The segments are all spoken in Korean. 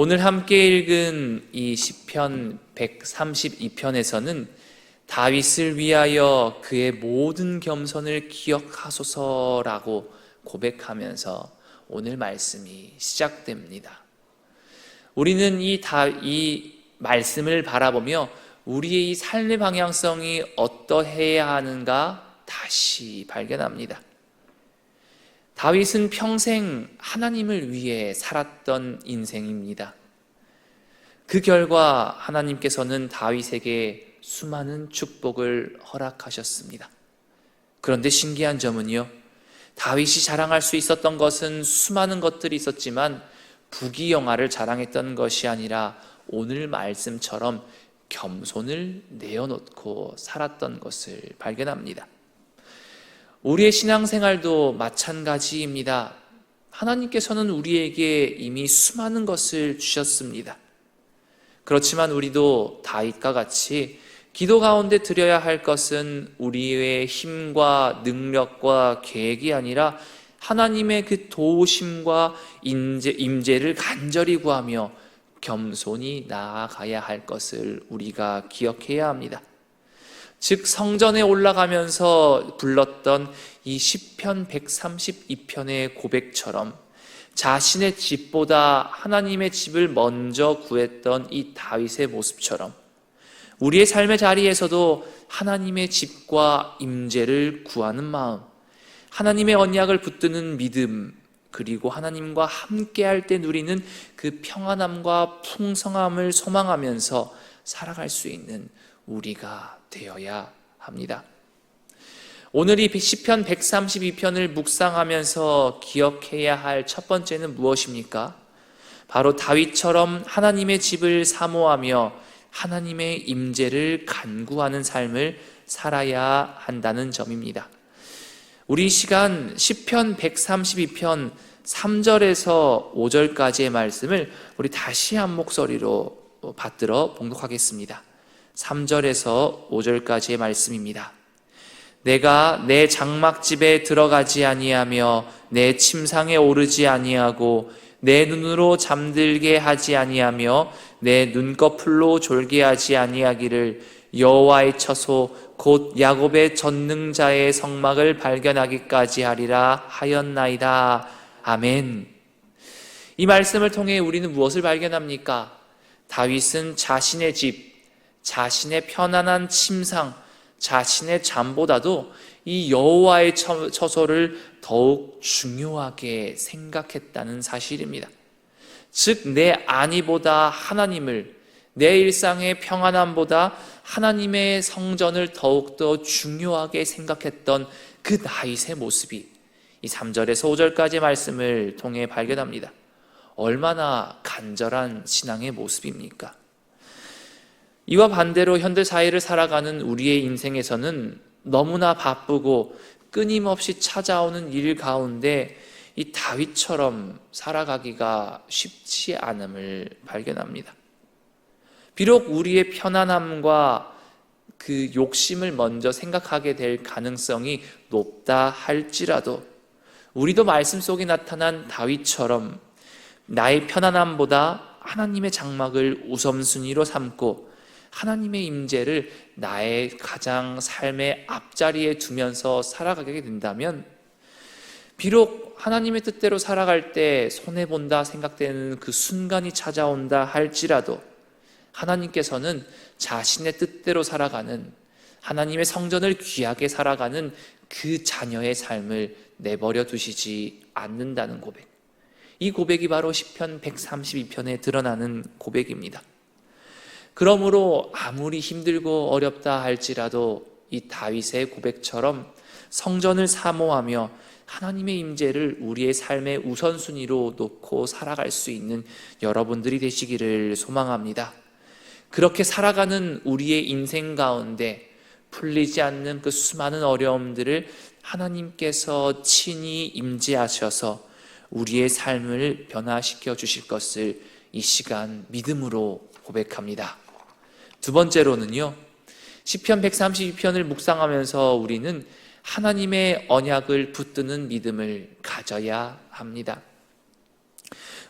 오늘 함께 읽은 이 시편 132편에서는 다윗을 위하여 그의 모든 겸손을 기억하소서라고 고백하면서 오늘 말씀이 시작됩니다. 우리는 이 말씀을 바라보며 우리의 이 삶의 방향성이 어떠해야 하는가 다시 발견합니다. 다윗은 평생 하나님을 위해 살았던 인생입니다. 그 결과 하나님께서는 다윗에게 수많은 축복을 허락하셨습니다. 그런데 신기한 점은요, 다윗이 자랑할 수 있었던 것은 수많은 것들이 있었지만 부귀영화를 자랑했던 것이 아니라 오늘 말씀처럼 겸손을 내어놓고 살았던 것을 발견합니다. 우리의 신앙생활도 마찬가지입니다. 하나님께서는 우리에게 이미 수많은 것을 주셨습니다. 그렇지만 우리도 다윗과 같이 기도 가운데 드려야 할 것은 우리의 힘과 능력과 계획이 아니라 하나님의 그 도우심과 임재를 간절히 구하며 겸손히 나아가야 할 것을 우리가 기억해야 합니다. 즉 성전에 올라가면서 불렀던 이 시편 132편의 고백처럼 자신의 집보다 하나님의 집을 먼저 구했던 이 다윗의 모습처럼 우리의 삶의 자리에서도 하나님의 집과 임재를 구하는 마음, 하나님의 언약을 붙드는 믿음, 그리고 하나님과 함께할 때 누리는 그 평안함과 풍성함을 소망하면서 살아갈 수 있는 우리가 되어야 합니다. 오늘 이 시편 132편을 묵상하면서 기억해야 할 첫 번째는 무엇입니까? 바로 다윗처럼 하나님의 집을 사모하며 하나님의 임재를 간구하는 삶을 살아야 한다는 점입니다. 우리 이 시간 시편 132편 3절에서 5절까지의 말씀을 우리 다시 한 목소리로 받들어 봉독하겠습니다. 3절에서 5절까지의 말씀입니다. 내가 내 장막집에 들어가지 아니하며 내 침상에 오르지 아니하고 내 눈으로 잠들게 하지 아니하며 내 눈꺼풀로 졸게 하지 아니하기를 여호와의 처소 곧 야곱의 전능자의 성막을 발견하기까지 하리라 하였나이다. 아멘. 이 말씀을 통해 우리는 무엇을 발견합니까? 다윗은 자신의 집, 자신의 편안한 침상, 자신의 잠보다도 이 여호와의 처소를 더욱 중요하게 생각했다는 사실입니다. 즉 내 안위보다 하나님을, 내 일상의 평안함보다 하나님의 성전을 더욱더 중요하게 생각했던 그 다윗의 모습이 이 3절에서 5절까지의 말씀을 통해 발견합니다. 얼마나 간절한 신앙의 모습입니까? 이와 반대로 현대 사회를 살아가는 우리의 인생에서는 너무나 바쁘고 끊임없이 찾아오는 일 가운데 이 다윗처럼 살아가기가 쉽지 않음을 발견합니다. 비록 우리의 편안함과 그 욕심을 먼저 생각하게 될 가능성이 높다 할지라도 우리도 말씀 속에 나타난 다윗처럼 나의 편안함보다 하나님의 장막을 우선순위로 삼고 하나님의 임재를 나의 가장 삶의 앞자리에 두면서 살아가게 된다면 비록 하나님의 뜻대로 살아갈 때 손해본다 생각되는 그 순간이 찾아온다 할지라도 하나님께서는 자신의 뜻대로 살아가는 하나님의 성전을 귀하게 살아가는 그 자녀의 삶을 내버려 두시지 않는다는 고백. 이 고백이 바로 시편 132편에 드러나는 고백입니다. 그러므로 아무리 힘들고 어렵다 할지라도 이 다윗의 고백처럼 성전을 사모하며 하나님의 임재를 우리의 삶의 우선순위로 놓고 살아갈 수 있는 여러분들이 되시기를 소망합니다. 그렇게 살아가는 우리의 인생 가운데 풀리지 않는 그 수많은 어려움들을 하나님께서 친히 임재하셔서 우리의 삶을 변화시켜 주실 것을 이 시간 믿음으로 고백합니다. 두 번째로는요, 시편 132편을 묵상하면서 우리는 하나님의 언약을 붙드는 믿음을 가져야 합니다.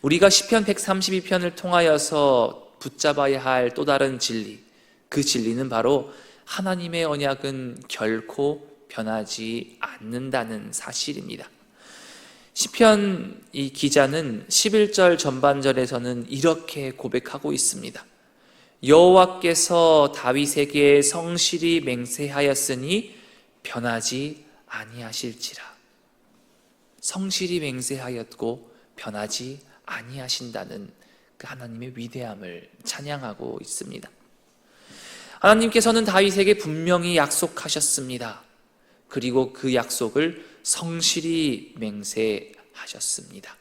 우리가 시편 132편을 통하여서 붙잡아야 할 또 다른 진리, 그 진리는 바로 하나님의 언약은 결코 변하지 않는다는 사실입니다. 시편 이 기자는 11절 전반절에서는 이렇게 고백하고 있습니다. 여호와께서 다윗에게 성실히 맹세하였으니 변하지 아니하실지라. 성실히 맹세하였고 변하지 아니하신다는 그 하나님의 위대함을 찬양하고 있습니다. 하나님께서는 다윗에게 분명히 약속하셨습니다. 그리고 그 약속을 성실히 맹세하셨습니다.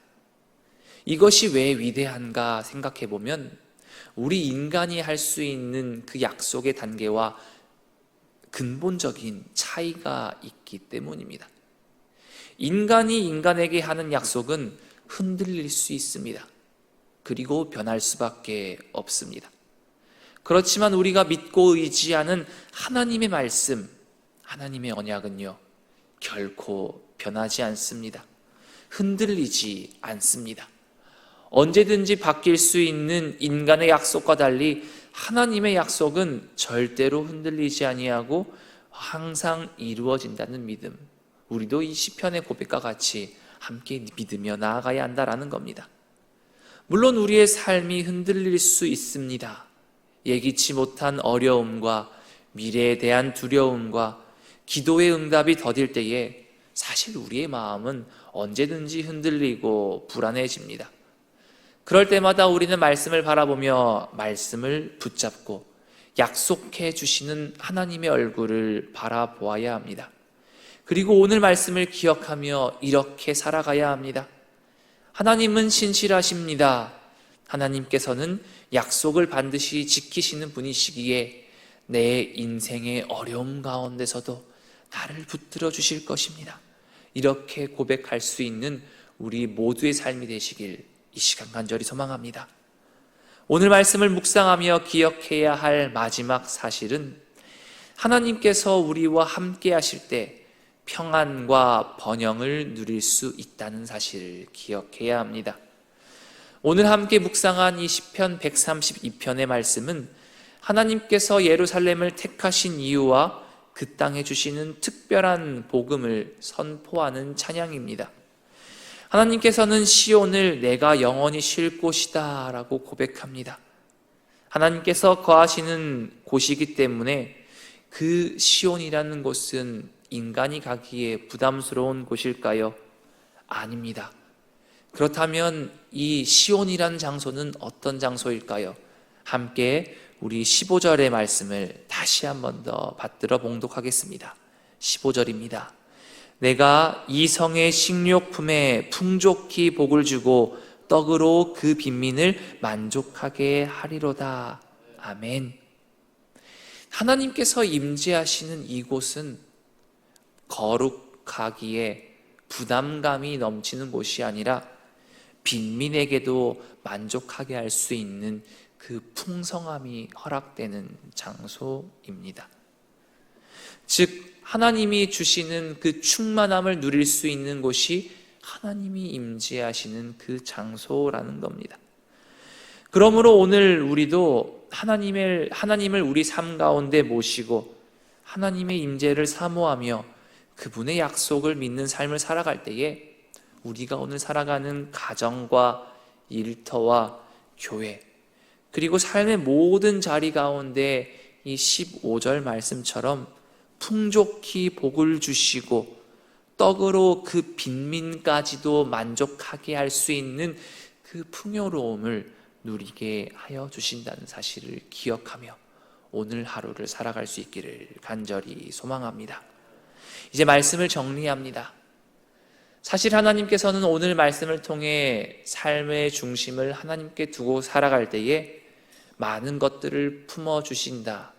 이것이 왜 위대한가 생각해 보면 우리 인간이 할 수 있는 그 약속의 단계와 근본적인 차이가 있기 때문입니다. 인간이 인간에게 하는 약속은 흔들릴 수 있습니다. 그리고 변할 수밖에 없습니다. 그렇지만 우리가 믿고 의지하는 하나님의 말씀, 하나님의 언약은요, 결코 변하지 않습니다. 흔들리지 않습니다. 언제든지 바뀔 수 있는 인간의 약속과 달리 하나님의 약속은 절대로 흔들리지 아니하고 항상 이루어진다는 믿음, 우리도 이 시편의 고백과 같이 함께 믿으며 나아가야 한다라는 겁니다. 물론 우리의 삶이 흔들릴 수 있습니다. 예기치 못한 어려움과 미래에 대한 두려움과 기도의 응답이 더딜 때에 사실 우리의 마음은 언제든지 흔들리고 불안해집니다. 그럴 때마다 우리는 말씀을 바라보며 말씀을 붙잡고 약속해 주시는 하나님의 얼굴을 바라보아야 합니다. 그리고 오늘 말씀을 기억하며 이렇게 살아가야 합니다. 하나님은 신실하십니다. 하나님께서는 약속을 반드시 지키시는 분이시기에 내 인생의 어려움 가운데서도 나를 붙들어 주실 것입니다. 이렇게 고백할 수 있는 우리 모두의 삶이 되시길 이 시간 간절히 소망합니다. 오늘 말씀을 묵상하며 기억해야 할 마지막 사실은 하나님께서 우리와 함께 하실 때 평안과 번영을 누릴 수 있다는 사실을 기억해야 합니다. 오늘 함께 묵상한 이 시편 132편의 말씀은 하나님께서 예루살렘을 택하신 이유와 그 땅에 주시는 특별한 복음을 선포하는 찬양입니다. 하나님께서는 시온을 내가 영원히 쉴 곳이다 라고 고백합니다. 하나님께서 거하시는 곳이기 때문에 그 시온이라는 곳은 인간이 가기에 부담스러운 곳일까요? 아닙니다. 그렇다면 이 시온이라는 장소는 어떤 장소일까요? 함께 우리 15절의 말씀을 다시 한 번 더 받들어 봉독하겠습니다. 15절입니다. 내가 이 성의 식료품에 풍족히 복을 주고 떡으로 그 빈민을 만족하게 하리로다. 아멘. 하나님께서 임재하시는 이곳은 거룩하기에 부담감이 넘치는 곳이 아니라 빈민에게도 만족하게 할 수 있는 그 풍성함이 허락되는 장소입니다. 즉 하나님이 주시는 그 충만함을 누릴 수 있는 곳이 하나님이 임재하시는 그 장소라는 겁니다. 그러므로 오늘 우리도 하나님을 우리 삶 가운데 모시고 하나님의 임재를 사모하며 그분의 약속을 믿는 삶을 살아갈 때에 우리가 오늘 살아가는 가정과 일터와 교회 그리고 삶의 모든 자리 가운데 이 15절 말씀처럼 풍족히 복을 주시고 떡으로 그 빈민까지도 만족하게 할 수 있는 그 풍요로움을 누리게 하여 주신다는 사실을 기억하며 오늘 하루를 살아갈 수 있기를 간절히 소망합니다. 이제 말씀을 정리합니다. 사실 하나님께서는 오늘 말씀을 통해 삶의 중심을 하나님께 두고 살아갈 때에 많은 것들을 품어주신다,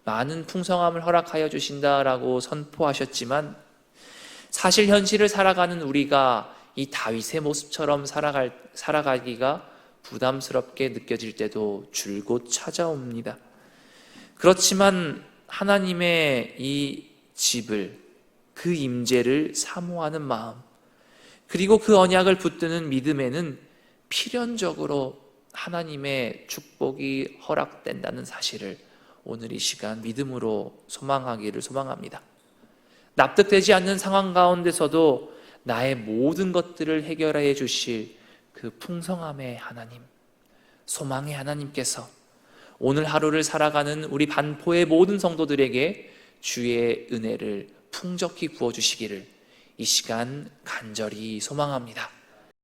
많은 풍성함을 허락하여 주신다라고 선포하셨지만 사실 현실을 살아가는 우리가 이 다윗의 모습처럼 살아가기가 부담스럽게 느껴질 때도 줄곧 찾아옵니다. 그렇지만 하나님의 이 집을, 그 임재를 사모하는 마음, 그리고 그 언약을 붙드는 믿음에는 필연적으로 하나님의 축복이 허락된다는 사실을 오늘 이 시간 믿음으로 소망하기를 소망합니다. 납득되지 않는 상황 가운데서도 나의 모든 것들을 해결해 주실 그 풍성함의 하나님, 소망의 하나님께서 오늘 하루를 살아가는 우리 반포의 모든 성도들에게 주의 은혜를 풍족히 부어주시기를 이 시간 간절히 소망합니다.